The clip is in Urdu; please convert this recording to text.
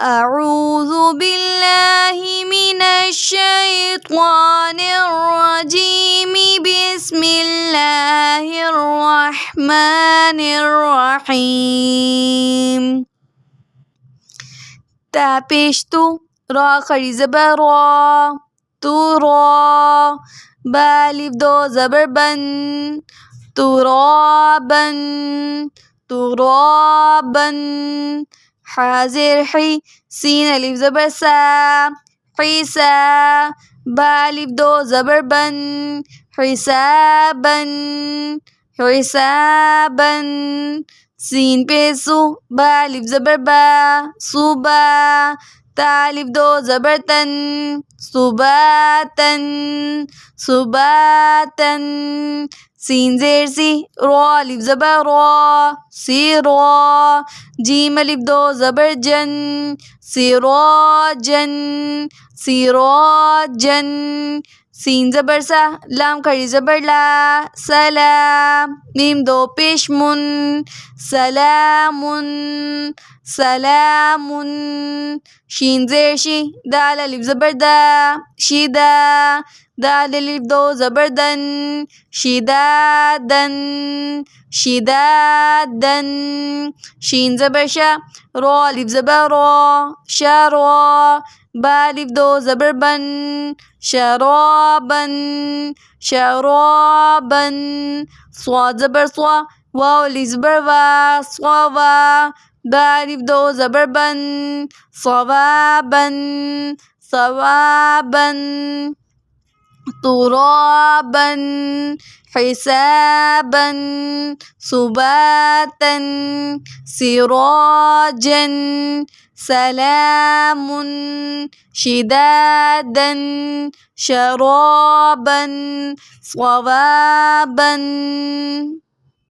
أعوذ بالله من الشيطان الرجيم بسم الله الرحمن الرحيم تابشتو را خری زبر را ترا بالف دو زبر بن ترابا ترابا حازر حي سين ألف زبر سا حسا بالف دو زبر بن حسابا حسابا سين بيسو بالف زبر با صبا تالف دو زبر تن صباتا صباتا سين زير سي را ألف زبر را سيرا جيم ألف دو زبر جن سراجا سراجا سين زبر سا لام خری زبر لا سلام ميم دو پیش من سلام سلام شين زير شي دال ألف زبر دا شدا دال ألف دو زبر دن شدادا شدادا شين زبر شا را ألف زبر را شرا با ألف دو زبر بن شرابا شرابا صاد زبر صا واو ألف زبر وا صوا با ألف دو زبر بن صوابا صوابا ترابا حسابا سباتا سراجا سلام شدادا شرابا صوابا